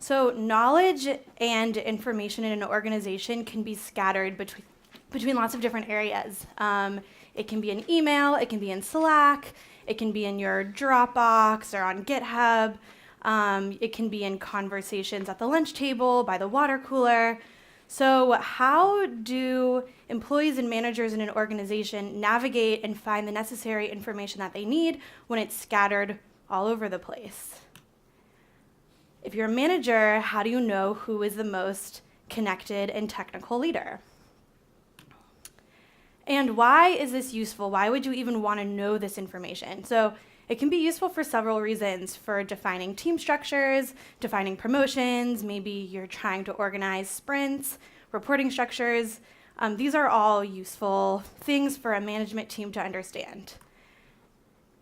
So knowledge and information in an organization can be scattered between lots of different areas. It can be in email, it can be in Slack, it can be in your Dropbox or on GitHub. It can be in conversations at the lunch table, by the water cooler. So how do employees and managers in an organization navigate and find the necessary information that they need when it's scattered all over the place? If you're a manager, how do you know who is the most connected and technical leader? And why is this useful? Why would you even want to know this information? So it can be useful for several reasons, for defining team structures, defining promotions, maybe you're trying to organize sprints, reporting structures. These are all useful things for a management team to understand.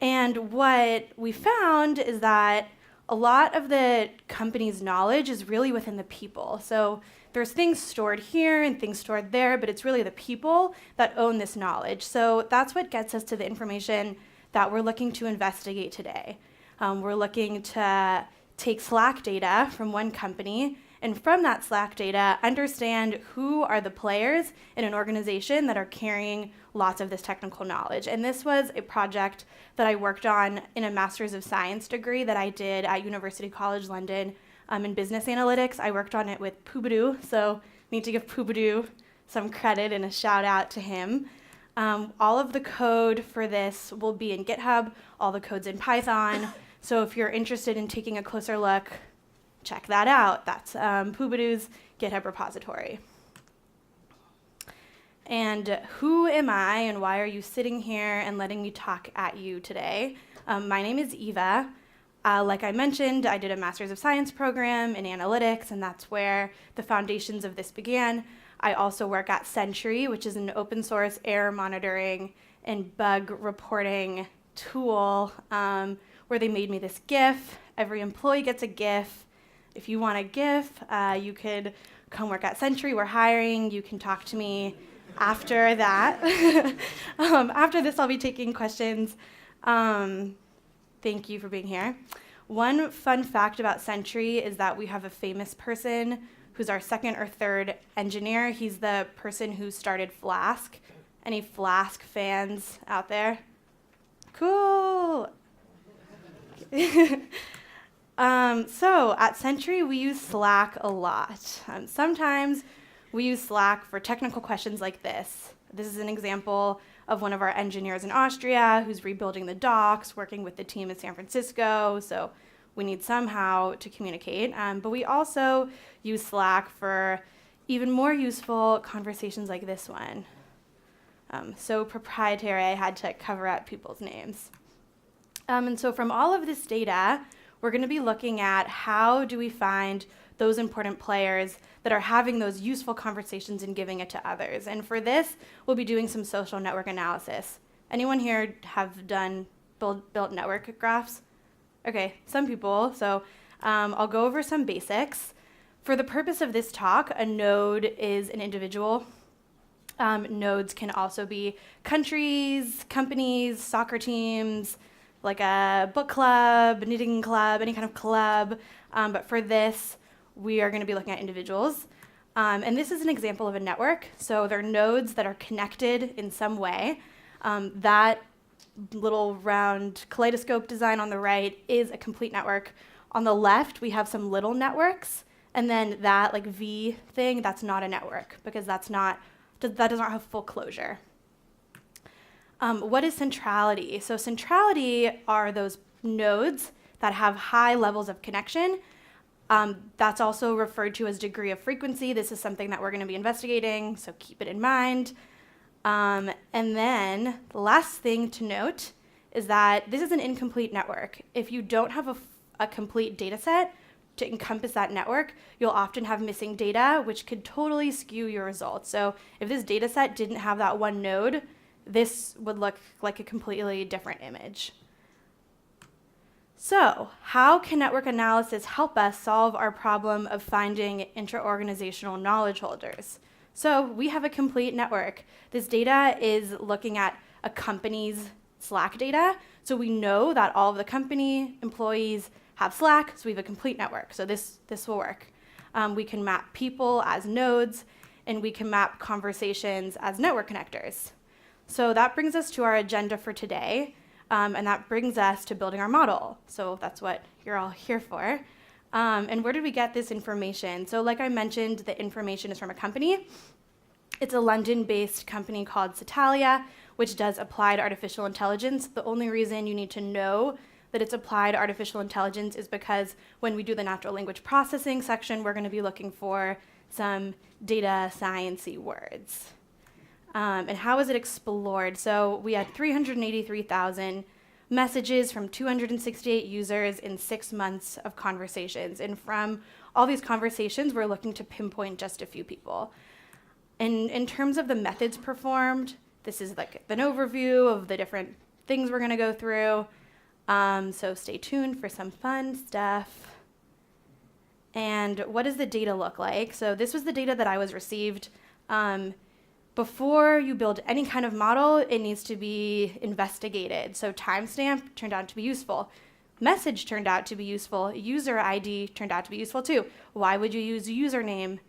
And what we found is that a lot of the company's knowledge is really within the people. So there's things stored here and things stored there, but it's really the people that own this knowledge. So that's what gets us to the information that we're looking to investigate today. We're looking to take Slack data from one company, and from that Slack data, understand who are the players in an organization that are carrying lots of this technical knowledge. And this was a project that I worked on in a Master's of Science degree that I did at University College London in business analytics. I worked on it with Poobadoo, so need to give Poobadoo some credit and a shout out to him. All of the code for this will be in GitHub, all the code's in Python. So if you're interested in taking a closer look, check that out. That's Poobadoo's GitHub repository. And who am I and why are you sitting here and letting me talk at you today? My name is Eva. Like I mentioned, I did a Master's of Science program in analytics, and that's where the foundations of this began. I also work at Sentry, which is an open source error monitoring and bug reporting tool where they made me this GIF. Every employee gets a GIF. If you want a GIF, you could come work at Sentry. We're hiring. You can talk to me after that. After this, I'll be taking questions. Thank you for being here. One fun fact about Sentry is that we have a famous person who's our second or third engineer. He's the person who started Flask. Any Flask fans out there? Cool. So at Sentry, we use Slack a lot. Sometimes we use Slack for technical questions like this. This is an example of one of our engineers in Austria who's rebuilding the docks, working with the team in San Francisco. So we need somehow to communicate. But we also use Slack for even more useful conversations like this one. So proprietary, I had to cover up people's names. And so from all of this data, we're going to be looking at how do we find those important players that are having those useful conversations and giving it to others. And for this, we'll be doing some social network analysis. Anyone here have built network graphs? Okay, some people. So I'll go over some basics. For the purpose of this talk, a node is an individual. Nodes can also be countries, companies, soccer teams, like a book club, knitting club, any kind of club. But for this, we are going to be looking at individuals. And this is an example of a network. So they're nodes that are connected in some way. That little round kaleidoscope design on the right is a complete network. On the left, we have some little networks. And then that like V thing, that's not a network because that does not have full closure. What is centrality? So centrality are those nodes that have high levels of connection. That's also referred to as degree of frequency. This is something that we're going to be investigating, so keep it in mind. And then the last thing to note is that this is an incomplete network. If you don't have a complete data set to encompass that network, you'll often have missing data, which could totally skew your results. So if this data set didn't have that one node, this would look like a completely different image. So how can network analysis help us solve our problem of finding intra-organizational knowledge holders? So we have a complete network. This data is looking at a company's Slack data. So we know that all of the company employees have Slack, so we have a complete network. So this will work. We can map people as nodes, and we can map conversations as network connectors. So that brings us to our agenda for today, and that brings us to building our model. So that's what you're all here for. And where did we get this information? So like I mentioned, the information is from a company. It's a London-based company called Satalia, which does applied artificial intelligence. The only reason you need to know that it's applied artificial intelligence is because when we do the natural language processing section, we're going to be looking for some data science-y words. And how is it explored? So we had 383,000 messages from 268 users in 6 months of conversations. And from all these conversations, we're looking to pinpoint just a few people. And in terms of the methods performed, this is like an overview of the different things we're going to go through. So stay tuned for some fun stuff. And what does the data look like? So this was the data that I was received. Before you build any kind of model, it needs to be investigated. So timestamp turned out to be useful. Message turned out to be useful. User ID turned out to be useful too. Why would you use username?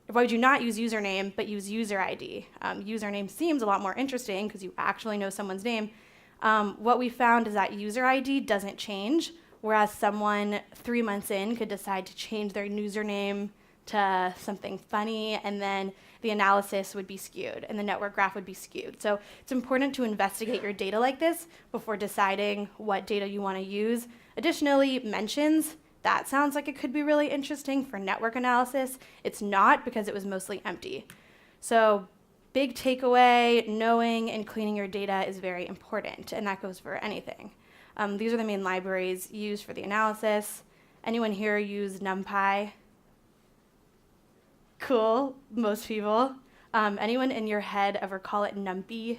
Why would you not use username, but use user ID? Username seems a lot more interesting because you actually know someone's name. What we found is that user ID doesn't change, whereas someone 3 months in could decide to change their username to something funny, and then the analysis would be skewed, and the network graph would be skewed. So it's important to investigate your data like this before deciding what data you want to use. Additionally, mentions, that sounds like it could be really interesting for network analysis. It's not, because it was mostly empty. So big takeaway, knowing and cleaning your data is very important, and that goes for anything. These are the main libraries used for the analysis. Anyone here use NumPy? Cool, most people. Anyone in your head ever call it NumPy?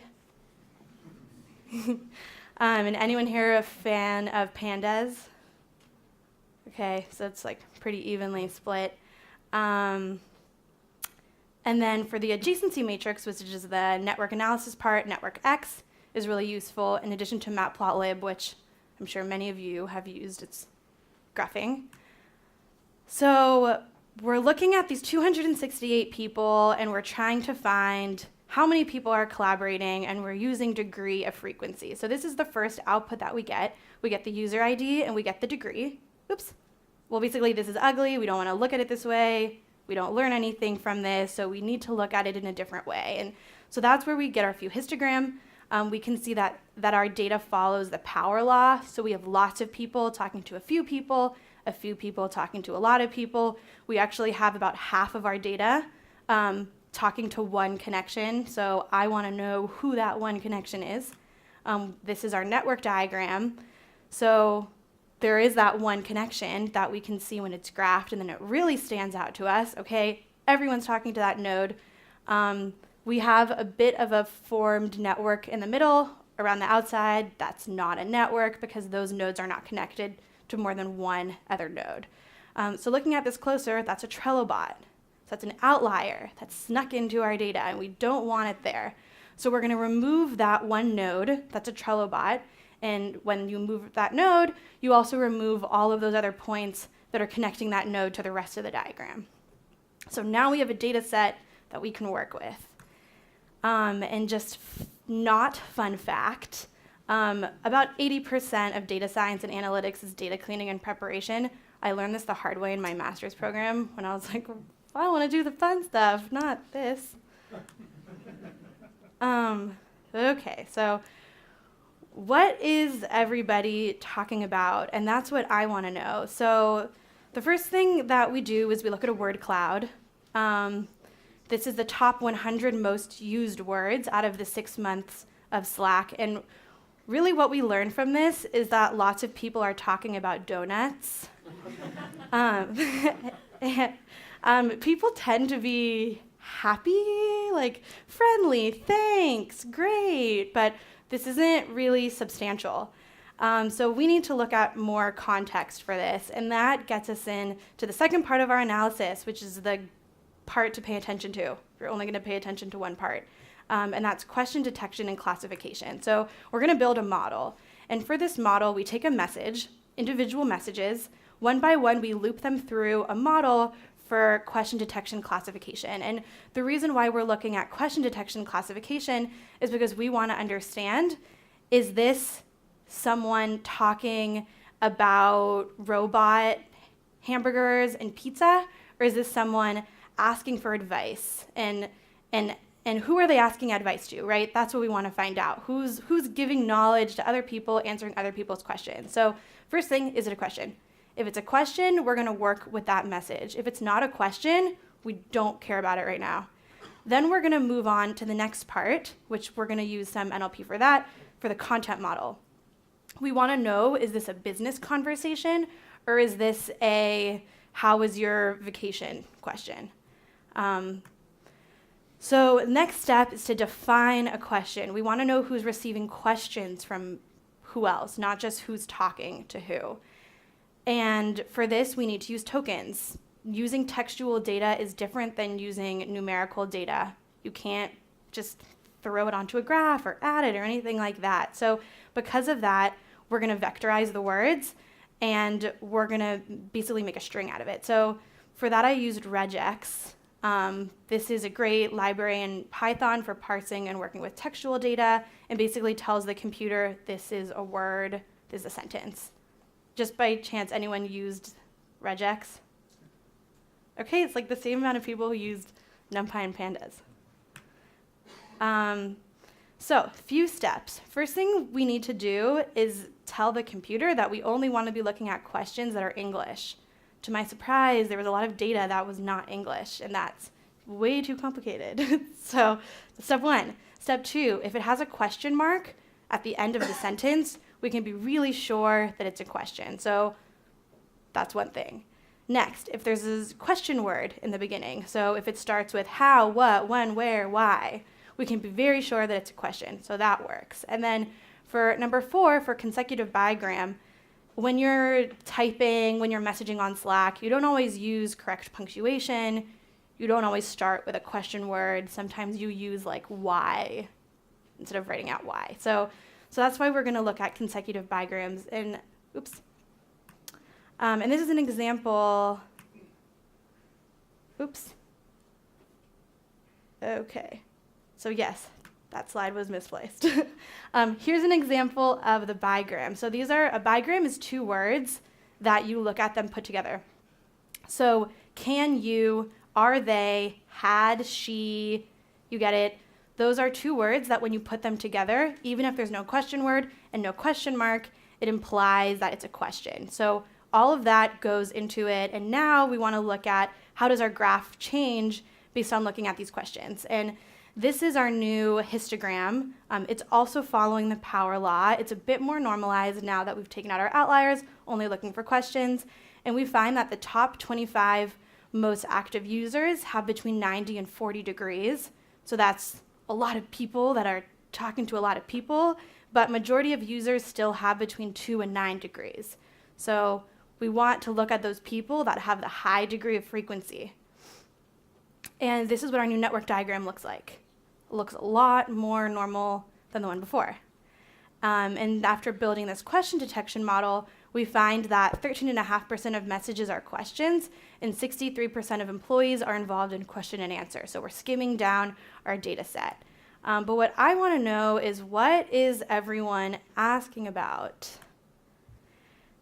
And anyone here a fan of pandas? Okay, so it's like pretty evenly split. And then for the adjacency matrix, which is the network analysis part, Network X is really useful in addition to Matplotlib, which I'm sure many of you have used. It's graphing. So we're looking at these 268 people, and we're trying to find how many people are collaborating, and we're using degree of frequency. So this is the first output that we get. We get the user ID, and we get the degree. Oops. Well, basically, this is ugly. We don't want to look at it this way. We don't learn anything from this, so we need to look at it in a different way. And so that's where we get our few histogram. We can see that our data follows the power law. So we have lots of people talking to a few people talking to a lot of people. We actually have about half of our data talking to one connection. So I want to know who that one connection is. This is our network diagram. So there is that one connection that we can see when it's graphed, and then it really stands out to us. Okay, everyone's talking to that node. We have a bit of a formed network in the middle. Around the outside, that's not a network because those nodes are not connected to more than one other node. So looking at this closer, that's a Trello bot. So that's an outlier that's snuck into our data, and we don't want it there. So we're going to remove that one node, that's a Trello bot, and when you move that node, you also remove all of those other points that are connecting that node to the rest of the diagram. So now we have a data set that we can work with. And just not fun fact, about 80% of data science and analytics is data cleaning and preparation. I learned this the hard way in my master's program when I was like, I want to do the fun stuff, not this. Okay, so what is everybody talking about? And that's what I want to know. So the first thing that we do is we look at a word cloud. This is the top 100 most used words out of the 6 months of Slack. And really what we learned from this is that lots of people are talking about donuts. People tend to be happy, like friendly, thanks, great, but this isn't really substantial. So we need to look at more context for this, and that gets us in to the second part of our analysis, which is the part to pay attention to. You're only going to pay attention to one part, and that's question detection and classification. So we're going to build a model, and for this model, we take a message, individual messages. One by one, we loop them through a model for question detection classification. And the reason why we're looking at question detection classification is because we want to understand, is this someone talking about robot hamburgers and pizza, or is this someone asking for advice? And who are they asking advice to, right? That's what we want to find out. Who's giving knowledge to other people, answering other people's questions? So first thing, is it a question? If it's a question, we're going to work with that message. If it's not a question, we don't care about it right now. Then we're going to move on to the next part, which we're going to use some NLP for that, for the content model. We want to know, is this a business conversation, or is this a how was your vacation question? So next step is to define a question. We want to know who's receiving questions from who else, not just who's talking to who. And for this, we need to use tokens. Using textual data is different than using numerical data. You can't just throw it onto a graph or add it or anything like that. So because of that, we're going to vectorize the words, and we're going to basically make a string out of it. So for that, I used regex. This is a great library in Python for parsing and working with textual data, and basically tells the computer, this is a word, this is a sentence. Just by chance, anyone used regex? Okay, it's like the same amount of people who used NumPy and pandas. So, few steps. First thing we need to do is tell the computer that we only want to be looking at questions that are English. To my surprise, there was a lot of data that was not English, and that's way too complicated. So, step one. Step two, if it has a question mark at the end of the sentence, we can be really sure that it's a question. So, that's one thing. Next, if there's a question word in the beginning, so if it starts with how, what, when, where, why, we can be very sure that it's a question, so that works. And then for number 4, for consecutive bigram, when you're typing, when you're messaging on Slack, you don't always use correct punctuation. You don't always start with a question word. Sometimes you use like why instead of writing out why. So that's why we're going to look at consecutive bigrams. And and this is an example. Okay. So yes, that slide was misplaced. Here's an example of the bigram. So a bigram is 2 words that you look at them put together. So can you, are they, had, she, you get it? Those are 2 words that when you put them together, even if there's no question word and no question mark, it implies that it's a question. So all of that goes into it. And now we want to look at how does our graph change based on looking at these questions. And this is our new histogram. It's also following the power law. It's a bit more normalized now that we've taken out our outliers, only looking for questions. And we find that the top 25 most active users have between 90 and 40 degrees. So that's a lot of people that are talking to a lot of people, but majority of users still have between 2 and 9 degrees. So we want to look at those people that have the high degree of frequency. And this is what our new network diagram looks like. It looks a lot more normal than the one before. And after building this question detection model, we find that 13.5% of messages are questions, and 63% of employees are involved in question and answer. So we're skimming down our data set. But what I want to know is, what is everyone asking about?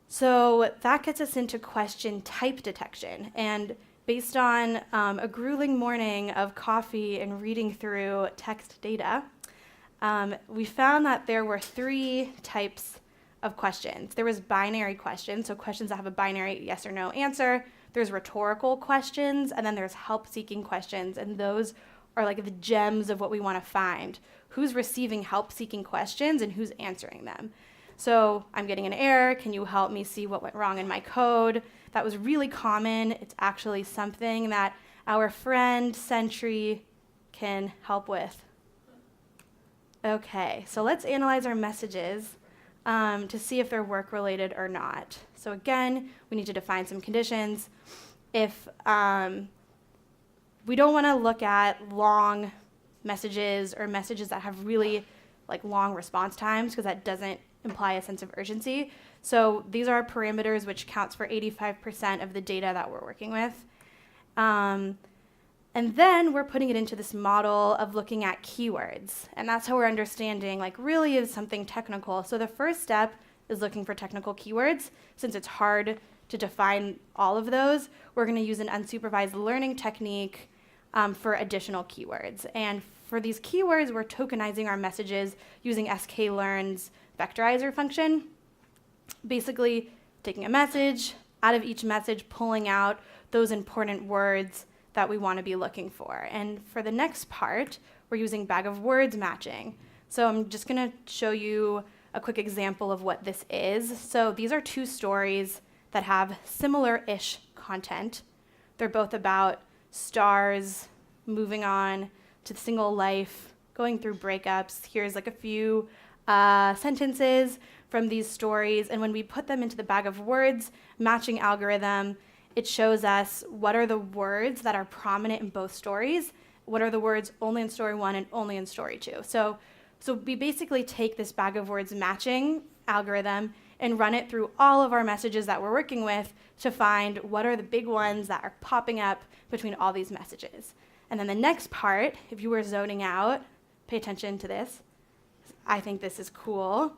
So that gets us into question type detection. And based on a grueling morning of coffee and reading through text data, we found that there were 3 types of questions. There was binary questions, so questions that have a binary yes or no answer. There's rhetorical questions, and then there's help-seeking questions, and those are like the gems of what we want to find. Who's receiving help-seeking questions and who's answering them? So I'm getting an error. Can you help me see what went wrong in my code? That was really common. It's actually something that our friend Sentry can help with. Okay, so let's analyze our messages to see if they're work-related or not. So again, we need to define some conditions. If we don't want to look at long messages or messages that have really like long response times, because that doesn't imply a sense of urgency. So these are parameters which counts for 85% of the data that we're working with. And then we're putting it into this model of looking at keywords. And that's how we're understanding, like, really is something technical. So the first step is looking for technical keywords. Since it's hard to define all of those, we're going to use an unsupervised learning technique for additional keywords. And for these keywords, we're tokenizing our messages using sklearn's vectorizer function. Basically, taking a message, out of each message, pulling out those important words that we want to be looking for. And for the next part, we're using bag of words matching. So I'm just going to show you a quick example of what this is. So these are two stories that have similar-ish content. They're both about stars moving on to single life, going through breakups. Here's like a few sentences from these stories. And when we put them into the bag of words matching algorithm, it shows us what are the words that are prominent in both stories, what are the words only in story 1 and only in story 2. So we basically take this bag of words matching algorithm and run it through all of our messages that we're working with to find what are the big ones that are popping up between all these messages. And then the next part, if you were zoning out, pay attention to this. I think this is cool.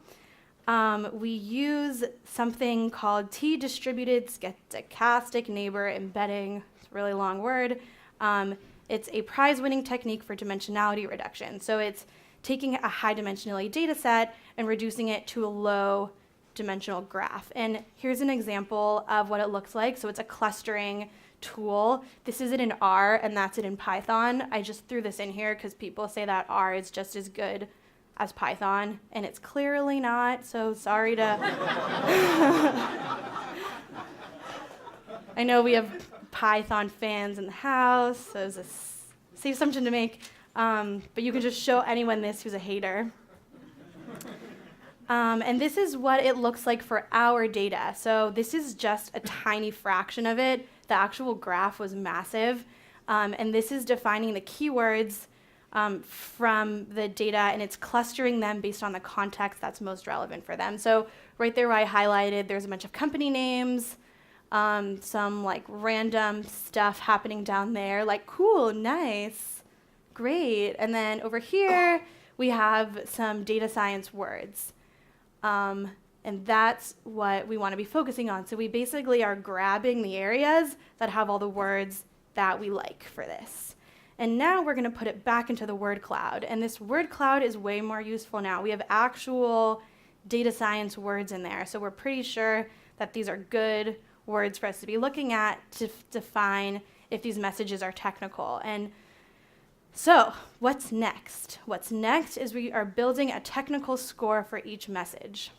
We use something called T-distributed stochastic neighbor embedding. It's a really long word. It's a prize-winning technique for dimensionality reduction. So it's taking a high dimensionality data set and reducing it to a low dimensional graph. And here's an example of what it looks like. So it's a clustering tool. This is it in R, and that's it in Python. I just threw this in here because people say that R is just as good as Python, and it's clearly not, so sorry to... I know we have Python fans in the house, so it's a safe assumption to make, but you can just show anyone this who's a hater. And this is what it looks like for our data. So this is just a tiny fraction of it. The actual graph was massive, and this is defining the keywords from the data, and it's clustering them based on the context that's most relevant for them. So right there where I highlighted, there's a bunch of company names, some like random stuff happening down there, like cool, nice, great. And then over here, we have some data science words. And that's what we want to be focusing on. So we basically are grabbing the areas that have all the words that we like for this. And now we're going to put it back into the word cloud. And this word cloud is way more useful now. We have actual data science words in there. So we're pretty sure that these are good words for us to be looking at to define if these messages are technical. And so what's next? What's next is we are building a technical score for each message.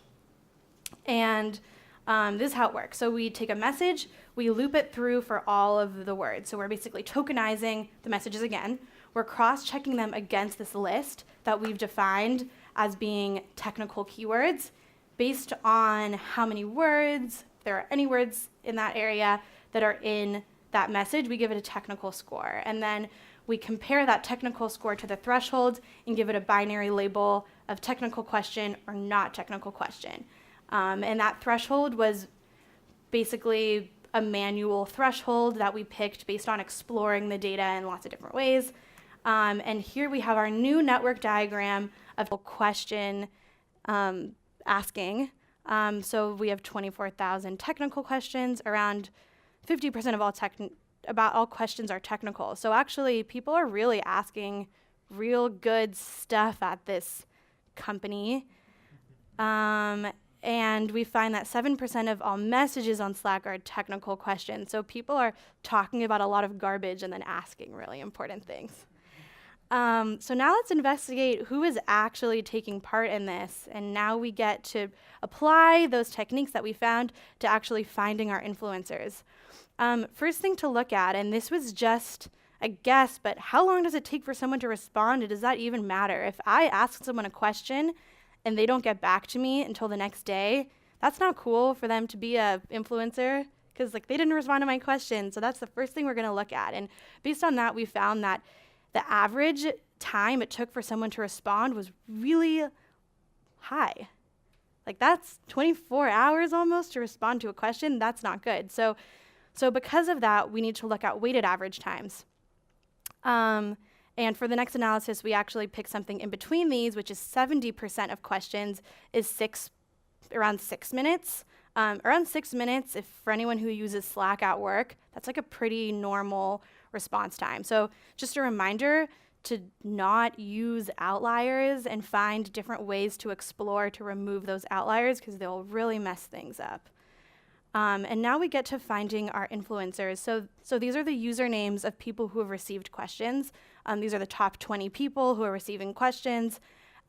And this is how it works. So we take a message, we loop it through for all of the words. So we're basically tokenizing the messages again. We're cross-checking them against this list that we've defined as being technical keywords based on how many words, if there are any words in that area that are in that message, we give it a technical score. And then we compare that technical score to the threshold and give it a binary label of technical question or not technical question. And that threshold was basically a manual threshold that we picked based on exploring the data in lots of different ways. And here we have our new network diagram of question asking. So we have 24,000 technical questions. Around 50% of about all questions are technical. So actually, people are really asking real good stuff at this company. And we find that 7% of all messages on Slack are technical questions. So people are talking about a lot of garbage and then asking really important things. So now let's investigate who is actually taking part in this. And now we get to apply those techniques that we found to actually finding our influencers. First thing to look at, and this was just a guess, but how long does it take for someone to respond? Does that even matter? If I ask someone a question and they don't get back to me until the next day, that's not cool for them to be a influencer because they didn't respond to my question. So that's the first thing we're going to look at. And based on that, we found that the average time it took for someone to respond was really high. Like that's 24 hours almost to respond to a question. That's not good. So because of that, we need to look at weighted average times. And for the next analysis, we actually picked something in between these, which is 70% of questions is around 6 minutes. Around 6 minutes, if for anyone who uses Slack at work, that's like a pretty normal response time. So just a reminder to not use outliers and find different ways to explore to remove those outliers because they'll really mess things up. And now we get to finding our influencers. So these are the usernames of people who have received questions. These are the top 20 people who are receiving questions.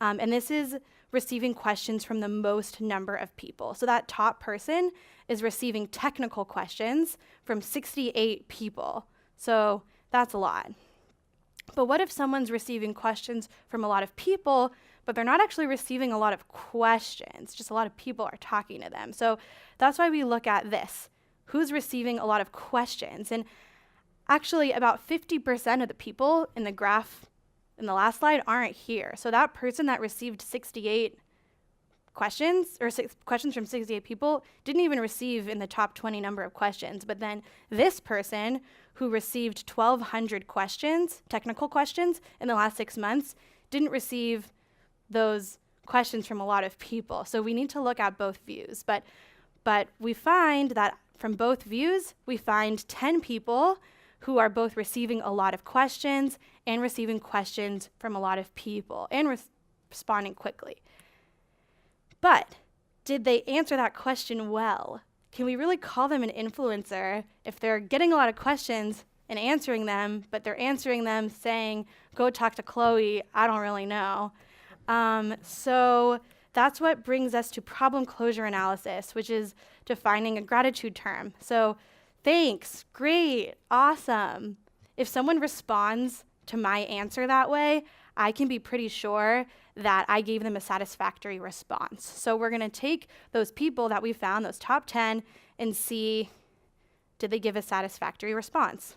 And this is receiving questions from the most number of people. So that top person is receiving technical questions from 68 people. So that's a lot. But what if someone's receiving questions from a lot of people, but they're not actually receiving a lot of questions, just a lot of people are talking to them? So that's why we look at this. Who's receiving a lot of questions? And actually about 50% of the people in the graph in the last slide aren't here. So that person that received 68 questions, or questions from 68 people, didn't even receive in the top 20 number of questions. But then this person who received 1,200 questions, technical questions, in the last 6 months, didn't receive those questions from a lot of people. So we need to look at both views. But we find that from both views, we find 10 people who are both receiving a lot of questions and receiving questions from a lot of people and responding quickly. But did they answer that question well? Can we really call them an influencer if they're getting a lot of questions and answering them, but they're answering them saying, go talk to Chloe, I don't really know. So that's what brings us to problem closure analysis, which is defining a gratitude term. So thanks, great, awesome. If someone responds to my answer that way, I can be pretty sure that I gave them a satisfactory response. So we're going to take those people that we found, those top 10, and see, did they give a satisfactory response?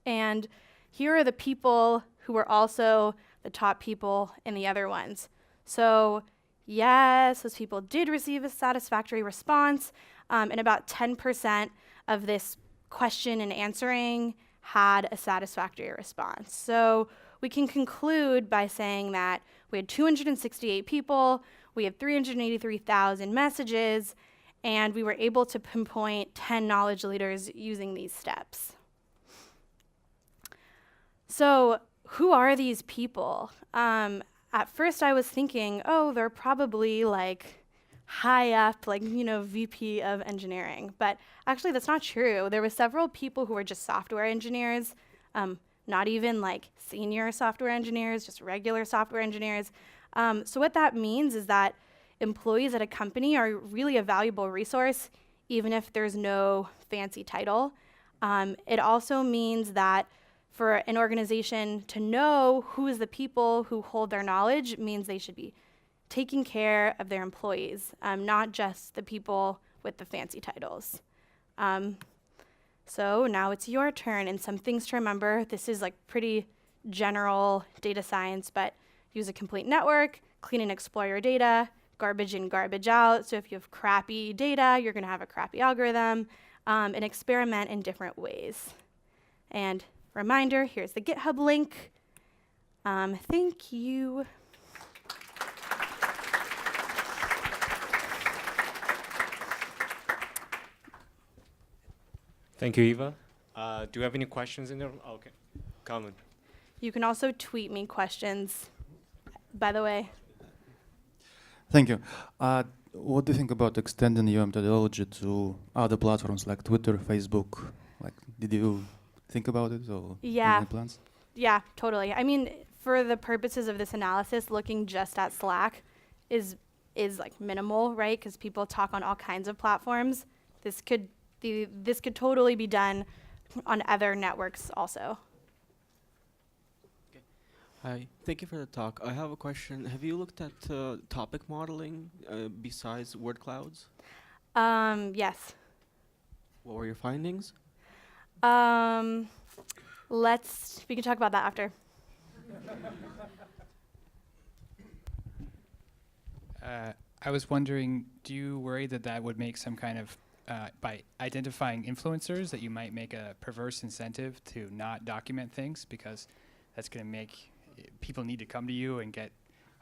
And here are the people who were also the top people in the other ones. So yes, those people did receive a satisfactory response, and about 10% of this question and answering had a satisfactory response. So we can conclude by saying that we had 268 people, we had 383,000 messages, and we were able to pinpoint 10 knowledge leaders using these steps. So who are these people? At first I was thinking, oh, they're probably like high up, like, VP of engineering. But actually that's not true. There were several people who were just software engineers, not even like senior software engineers, just regular software engineers. So what that means is that employees at a company are really a valuable resource, even if there's no fancy title. It also means that for an organization to know who is the people who hold their knowledge means they should be taking care of their employees, not just the people with the fancy titles. So now it's your turn, and some things to remember. This is like pretty general data science, but use a complete network, clean and explore your data, garbage in, garbage out. So if you have crappy data, you're gonna have a crappy algorithm, and experiment in different ways. And reminder, here's the GitHub link. Thank you. Thank you, Eva. Do you have any questions in there? Oh, okay, comment. You can also tweet me questions, by the way. Thank you. What do you think about extending your methodology to other platforms like Twitter, Facebook? Like, did you think about it or any plans? Yeah, totally. I mean, for the purposes of this analysis, looking just at Slack is like minimal, right? Because people talk on all kinds of platforms. This could totally be done on other networks also. Okay. Hi, thank you for the talk. I have a question. Have you looked at topic modeling besides word clouds? Yes. What were your findings? We can talk about that after. I was wondering, do you worry that that would make some kind of, by identifying influencers, that you might make a perverse incentive to not document things because that's going to make people need to come to you and get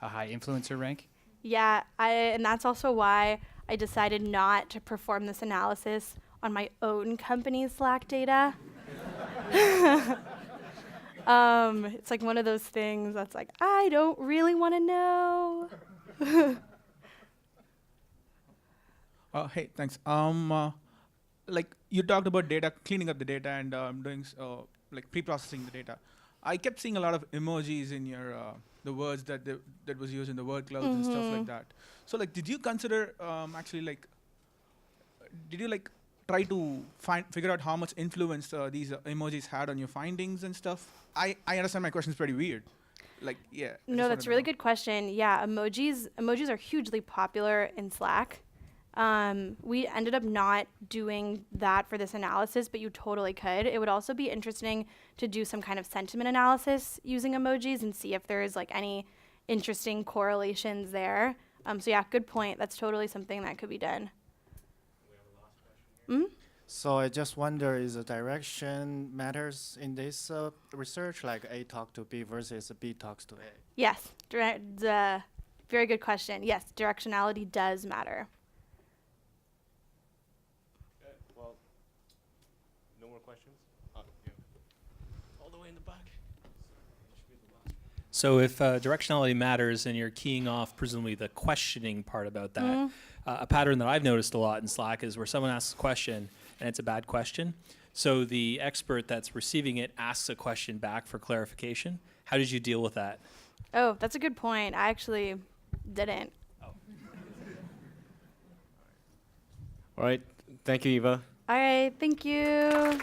a high influencer rank? Yeah, and that's also why I decided not to perform this analysis on my own company's Slack data. It's like one of those things that's like, I don't really want to know. Hey, thanks. Like you talked about data, cleaning up the data and doing like pre-processing the data. I kept seeing a lot of emojis in your the words that was used in the word clouds and stuff like that. So like, did you consider actually like, did you like try to figure out how much influence these emojis had on your findings and stuff? I understand my question is pretty weird. Like, yeah. No, that's a really good question. Yeah, emojis are hugely popular in Slack. We ended up not doing that for this analysis, but you totally could. It would also be interesting to do some kind of sentiment analysis using emojis and see if there's like any interesting correlations there. So yeah, good point. That's totally something that could be done. Mm-hmm. So I just wonder, is the direction matters in this research, like A talk to B versus B talks to A? Yes, very good question. Yes, directionality does matter. Well, no more questions? Yeah. All the way in the back. So if directionality matters and you're keying off presumably the questioning part about that, a pattern that I've noticed a lot in Slack is where someone asks a question and it's a bad question. So the expert that's receiving it asks a question back for clarification. How did you deal with that? Oh, that's a good point. I actually didn't. All right. Thank you, Eva. All right, thank you.